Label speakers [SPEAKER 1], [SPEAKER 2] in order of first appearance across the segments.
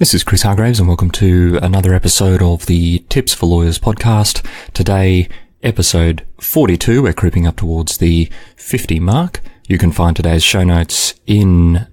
[SPEAKER 1] This is Chris Hargraves and welcome to another episode of the Tips for Lawyers podcast. Today, episode 42. We're creeping up towards the 50 mark. You can find today's show notes in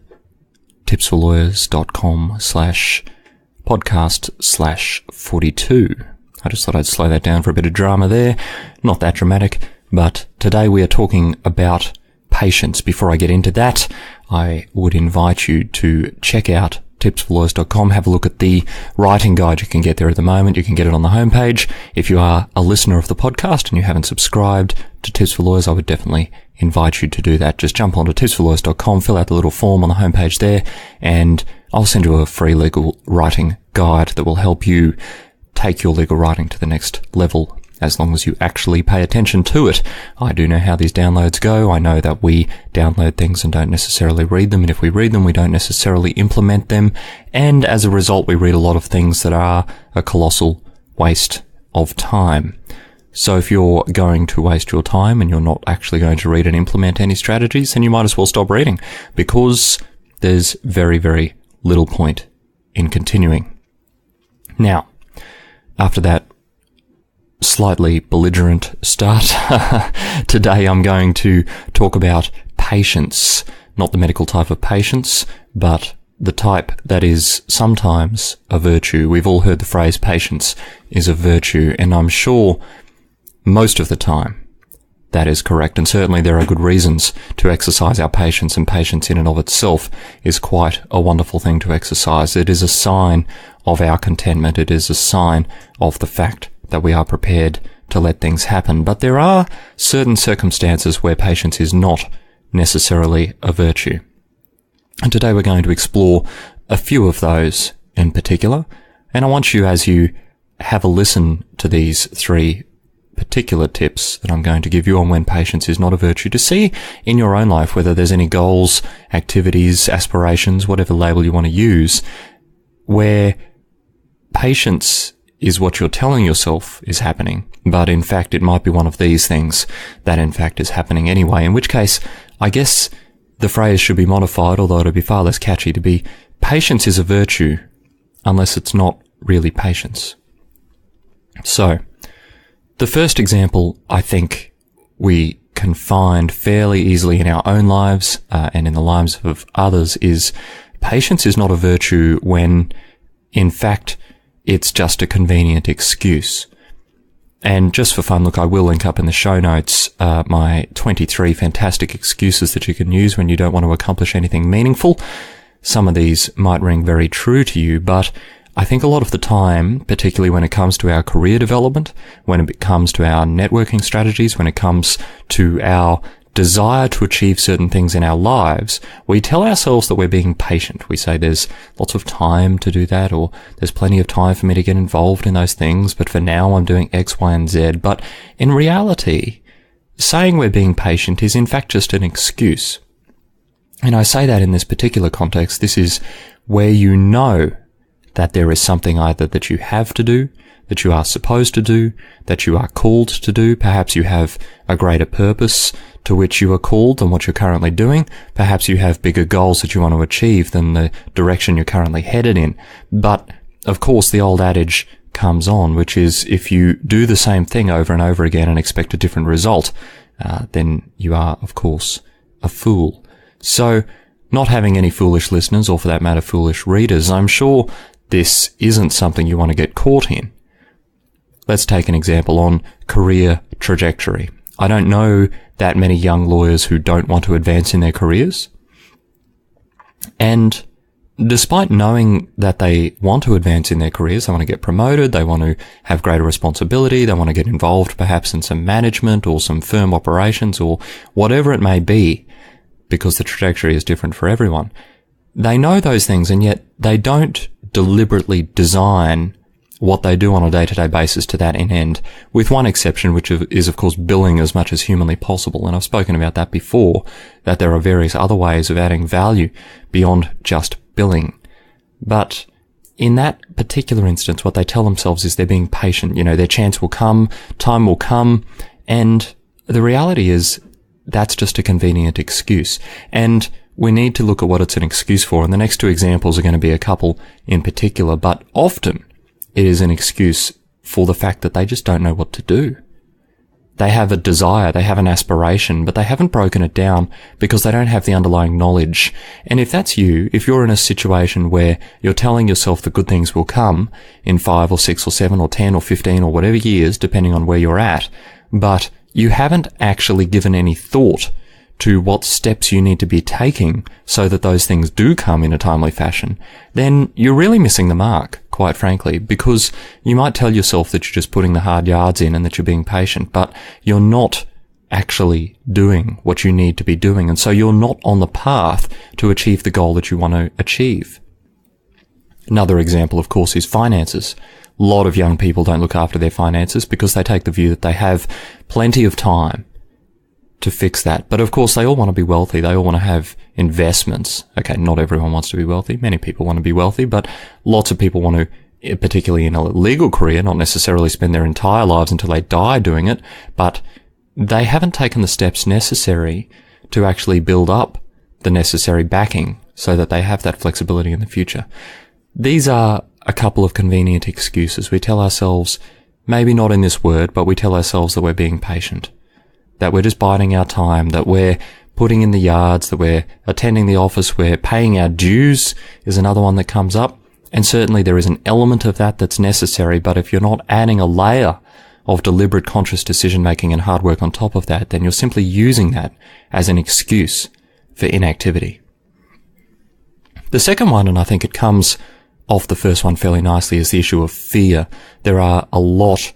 [SPEAKER 1] tipsforlawyers.com/podcast/42. I just thought I'd slow that down for a bit of drama there. Not that dramatic, but today we are talking about patience. Before I get into that, I would invite you to check out tipsforlawyers.com. Have a look at the writing guide you can get there at the moment. You can get it on the homepage. If you are a listener of the podcast and you haven't subscribed to Tips for Lawyers, I would definitely invite you to do that. Just jump onto tipsforlawyers.com, fill out the little form on the homepage there, and I'll send you a free legal writing guide that will help you take your legal writing to the next level, as long as you actually pay attention to it. I do know how these downloads go. I know that we download things and don't necessarily read them, and if we read them, we don't necessarily implement them, and as a result, we read a lot of things that are a colossal waste of time. So if you're going to waste your time and you're not actually going to read and implement any strategies, then you might as well stop reading, because there's very, very little point in continuing. Now, after that slightly belligerent start, today I'm going to talk about patience. Not the medical type of patience, but the type that is sometimes a virtue. We've all heard the phrase patience is a virtue, and I'm sure most of the time that is correct, and certainly there are good reasons to exercise our patience, and patience in and of itself is quite a wonderful thing to exercise. It is a sign of our contentment. It is a sign of the fact that we are prepared to let things happen. But there are certain circumstances where patience is not necessarily a virtue. And today we're going to explore a few of those in particular. And I want you, as you have a listen to these three particular tips that I'm going to give you on when patience is not a virtue, to see in your own life whether there's any goals, activities, aspirations, whatever label you want to use, where patience is what you're telling yourself is happening, but in fact it might be one of these things that in fact is happening anyway, in which case I guess the phrase should be modified, although it'll be far less catchy, to be patience is a virtue unless it's not really patience. So, the first example I think we can find fairly easily in our own lives and in the lives of others is patience is not a virtue when in fact it's just a convenient excuse. And just for fun, look, I will link up in the show notes my 23 fantastic excuses that you can use when you don't want to accomplish anything meaningful. Some of these might ring very true to you, but I think a lot of the time, particularly when it comes to our career development, when it comes to our networking strategies, when it comes to our desire to achieve certain things in our lives, we tell ourselves that we're being patient. We say there's lots of time to do that, or there's plenty of time for me to get involved in those things, but for now I'm doing X, Y, and Z. But in reality, saying we're being patient is in fact just an excuse. And I say that in this particular context. This is where you know that there is something either that you have to do, that you are supposed to do, that you are called to do. Perhaps you have a greater purpose to which you are called than what you're currently doing. Perhaps you have bigger goals that you want to achieve than the direction you're currently headed in. But, of course, the old adage comes on, which is if you do the same thing over and over again and expect a different result, then you are, of course, a fool. So, not having any foolish listeners, or for that matter, foolish readers, I'm sure this isn't something you want to get caught in. Let's take an example on career trajectory. I don't know that many young lawyers who don't want to advance in their careers. And despite knowing that they want to advance in their careers, they want to get promoted, they want to have greater responsibility, they want to get involved perhaps in some management or some firm operations or whatever it may be, because the trajectory is different for everyone. They know those things, and yet they don't deliberately design what they do on a day-to-day basis to that end, with one exception, which is, of course, billing as much as humanly possible. And I've spoken about that before, that there are various other ways of adding value beyond just billing. But in that particular instance, what they tell themselves is they're being patient. You know, their chance will come, time will come, and the reality is that's just a convenient excuse. And we need to look at what it's an excuse for. And the next two examples are going to be a couple in particular, but often it is an excuse for the fact that they just don't know what to do. They have a desire, they have an aspiration, but they haven't broken it down because they don't have the underlying knowledge. And if that's you, if you're in a situation where you're telling yourself that good things will come in 5 or 6 or 7 or 10 or 15 or whatever years, depending on where you're at, but you haven't actually given any thought to what steps you need to be taking so that those things do come in a timely fashion, then you're really missing the mark, quite frankly, because you might tell yourself that you're just putting the hard yards in and that you're being patient, but you're not actually doing what you need to be doing, and so you're not on the path to achieve the goal that you want to achieve. Another example, of course, is finances. A lot of young people don't look after their finances because they take the view that they have plenty of time to fix that. But of course, they all want to be wealthy. They all want to have investments. Okay, not everyone wants to be wealthy. Many people want to be wealthy, but lots of people want to, particularly in a legal career, not necessarily spend their entire lives until they die doing it, but they haven't taken the steps necessary to actually build up the necessary backing so that they have that flexibility in the future. These are a couple of convenient excuses. We tell ourselves, maybe not in this word, but we tell ourselves that we're being patient, that we're just biding our time, that we're putting in the yards, that we're attending the office, we're paying our dues is another one that comes up. And certainly there is an element of that that's necessary, but if you're not adding a layer of deliberate conscious decision making and hard work on top of that, then you're simply using that as an excuse for inactivity. The second one, and I think it comes off the first one fairly nicely, is the issue of fear. There are a lot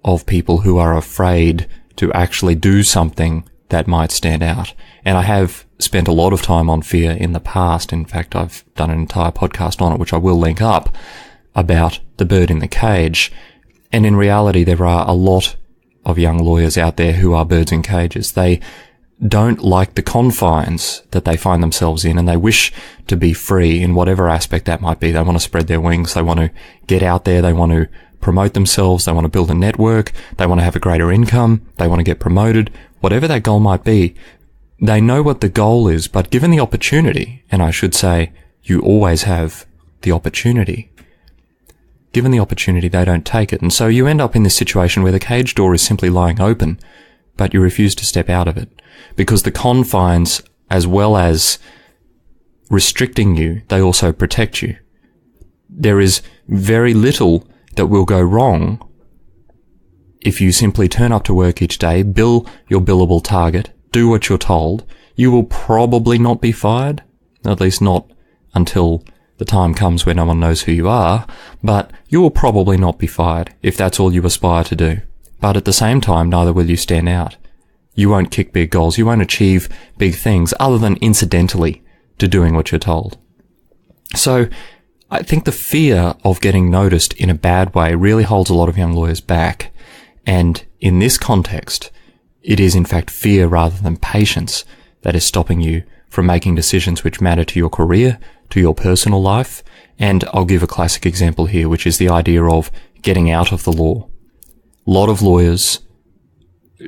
[SPEAKER 1] of people who are afraid to actually do something that might stand out. And I have spent a lot of time on fear in the past. In fact, I've done an entire podcast on it, which I will link up, about the bird in the cage. And in reality, there are a lot of young lawyers out there who are birds in cages. They don't like the confines that they find themselves in, and they wish to be free in whatever aspect that might be. They want to spread their wings. They want to get out there. They want to promote themselves. They want to build a network. They want to have a greater income. They want to get promoted. Whatever that goal might be, they know what the goal is, but given the opportunity, and I should say you always have the opportunity, given the opportunity, they don't take it. And so you end up in this situation where the cage door is simply lying open, but you refuse to step out of it because the confines, as well as restricting you, they also protect you. There is very little that will go wrong if you simply turn up to work each day, bill your billable target, do what you're told. You will probably not be fired, at least not until the time comes where no one knows who you are, but you will probably not be fired if that's all you aspire to do. But at the same time, neither will you stand out. You won't kick big goals. You won't achieve big things other than incidentally to doing what you're told. So I think the fear of getting noticed in a bad way really holds a lot of young lawyers back. And in this context, it is in fact fear rather than patience that is stopping you from making decisions which matter to your career, to your personal life. And I'll give a classic example here, which is the idea of getting out of the law. A lot of lawyers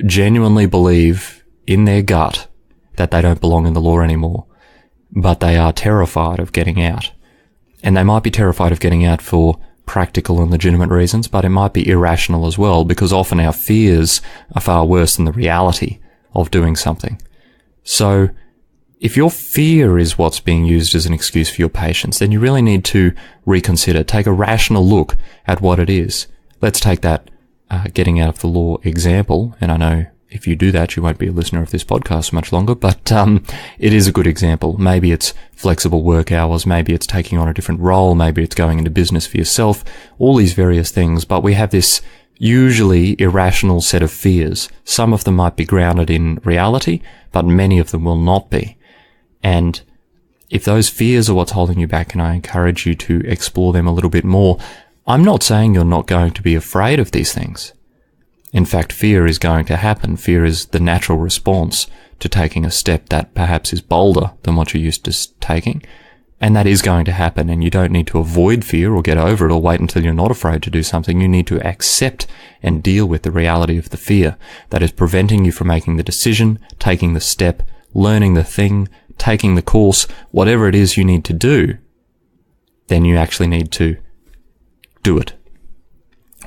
[SPEAKER 1] genuinely believe in their gut that they don't belong in the law anymore, but they are terrified of getting out. And they might be terrified of getting out for practical and legitimate reasons, but it might be irrational as well, because often our fears are far worse than the reality of doing something. So if your fear is what's being used as an excuse for your patience, then you really need to reconsider, take a rational look at what it is. Let's take that getting out of the law example, and I know if you do that, you won't be a listener of this podcast much longer, but it is a good example. Maybe it's flexible work hours, maybe it's taking on a different role, maybe it's going into business for yourself, all these various things, but we have this usually irrational set of fears. Some of them might be grounded in reality, but many of them will not be. And if those fears are what's holding you back, and I encourage you to explore them a little bit more, I'm not saying you're not going to be afraid of these things. In fact, fear is going to happen. Fear is the natural response to taking a step that perhaps is bolder than what you're used to taking. And that is going to happen, and you don't need to avoid fear or get over it or wait until you're not afraid to do something. You need to accept and deal with the reality of the fear that is preventing you from making the decision, taking the step, learning the thing, taking the course, whatever it is you need to do, then you actually need to do it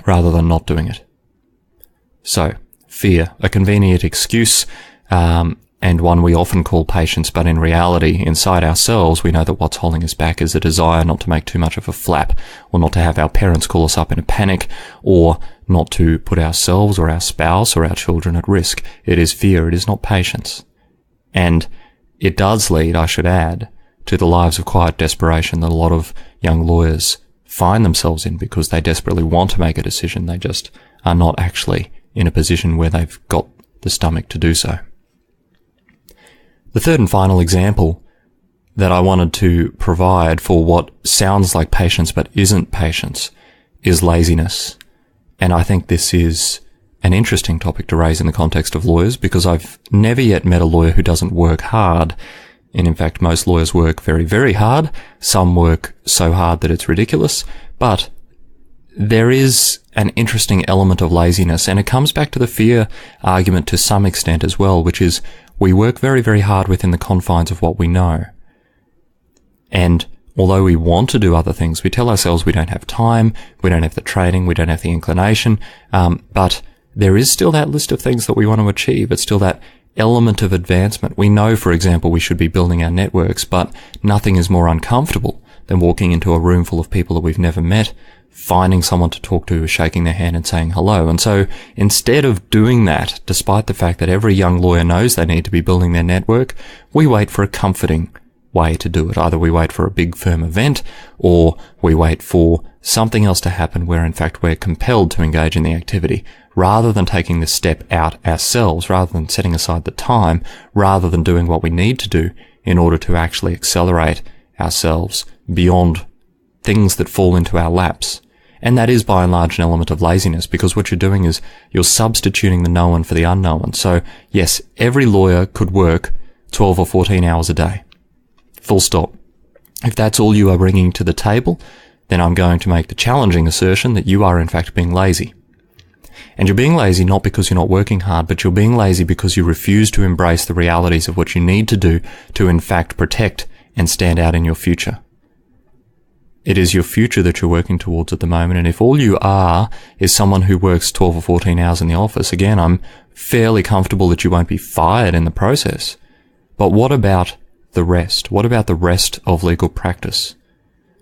[SPEAKER 1] rather than not doing it. So, fear, a convenient excuse, and one we often call patience, but in reality, inside ourselves, we know that what's holding us back is a desire not to make too much of a flap, or not to have our parents call us up in a panic, or not to put ourselves or our spouse or our children at risk. It is fear, it is not patience. And it does lead, I should add, to the lives of quiet desperation that a lot of young lawyers find themselves in because they desperately want to make a decision. They just are not actually in a position where they've got the stomach to do so. The third and final example that I wanted to provide for what sounds like patience but isn't patience is laziness. And I think this is an interesting topic to raise in the context of lawyers because I've never yet met a lawyer who doesn't work hard. And in fact, most lawyers work very, very hard. Some work so hard that it's ridiculous. But there is an interesting element of laziness, and it comes back to the fear argument to some extent as well, which is we work very, very hard within the confines of what we know. And although we want to do other things, we tell ourselves we don't have time, we don't have the training, we don't have the inclination, but there is still that list of things that we want to achieve. It's still that element of advancement. We know, for example, we should be building our networks, but nothing is more uncomfortable than walking into a room full of people that we've never met, finding someone to talk to, shaking their hand and saying hello. And so instead of doing that, despite the fact that every young lawyer knows they need to be building their network, we wait for a comforting way to do it. Either we wait for a big firm event or we wait for something else to happen where in fact we're compelled to engage in the activity rather than taking the step out ourselves, rather than setting aside the time, rather than doing what we need to do in order to actually accelerate ourselves beyond things that fall into our laps. And that is by and large an element of laziness because what you're doing is you're substituting the known for the unknown. So yes, every lawyer could work 12 or 14 hours a day. Full stop. If that's all you are bringing to the table, then I'm going to make the challenging assertion that you are in fact being lazy. And you're being lazy not because you're not working hard, but you're being lazy because you refuse to embrace the realities of what you need to do to in fact protect and stand out in your future. It is your future that you're working towards at the moment, and if all you are is someone who works 12 or 14 hours in the office, again, I'm fairly comfortable that you won't be fired in the process. But what about the rest? What about the rest of legal practice?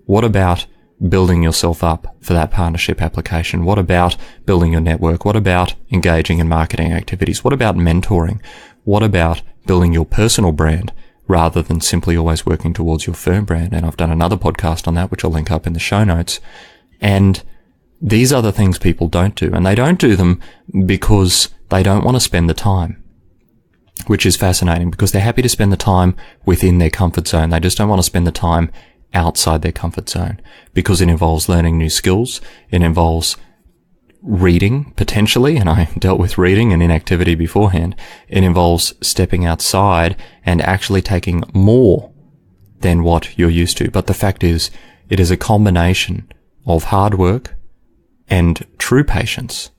[SPEAKER 1] What about building yourself up for that partnership application? What about building your network? What about engaging in marketing activities? What about mentoring? What about building your personal brand rather than simply always working towards your firm brand? And I've done another podcast on that, which I'll link up in the show notes. And these are the things people don't do. And they don't do them because they don't want to spend the time, which is fascinating because they're happy to spend the time within their comfort zone. They just don't want to spend the time outside their comfort zone because it involves learning new skills. It involves reading, potentially, and I dealt with reading and inactivity beforehand. It involves stepping outside and actually taking more than what you're used to. But the fact is, it is a combination of hard work and true patience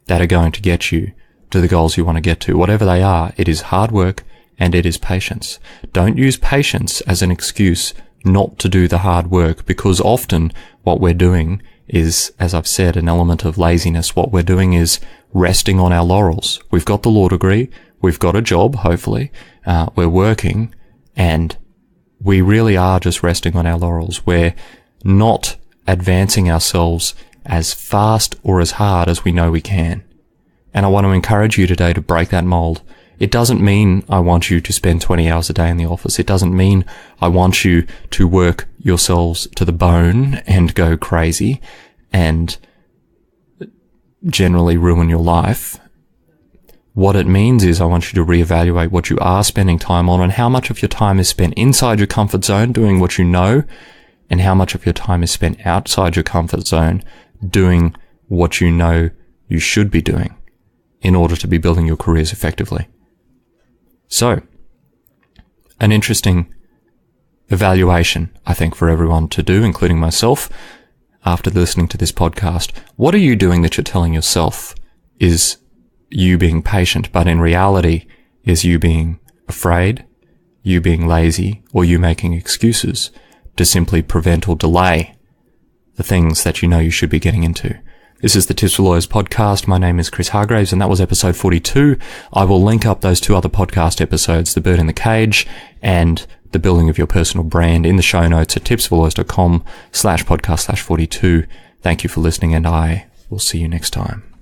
[SPEAKER 1] that are going to get you to the goals you want to get to. Whatever they are, it is hard work and it is patience. Don't use patience as an excuse not to do the hard work, because often what we're doing is, as I've said, an element of laziness. What we're doing is resting on our laurels. We've got the law degree, we've got a job, hopefully, we're working, and we really are just resting on our laurels. We're not advancing ourselves as fast or as hard as we know we can. And I want to encourage you today to break that mold. It doesn't mean I want you to spend 20 hours a day in the office. It doesn't mean I want you to work yourselves to the bone and go crazy and generally ruin your life. What it means is I want you to reevaluate what you are spending time on and how much of your time is spent inside your comfort zone doing what you know, and how much of your time is spent outside your comfort zone doing what you know you should be doing in order to be building your careers effectively. So, an interesting evaluation, I think, for everyone to do, including myself, after listening to this podcast. What are you doing that you're telling yourself is you being patient, but in reality is you being afraid, you being lazy or you making excuses to simply prevent or delay the things that you know you should be getting into. This is the Tips for Lawyers podcast. My name is Chris Hargraves, and that was episode 42. I will link up those two other podcast episodes, The Bird in the Cage and The Building of Your Personal Brand, in the show notes at tipsforlawyers.com/podcast/42. Thank you for listening, and I will see you next time.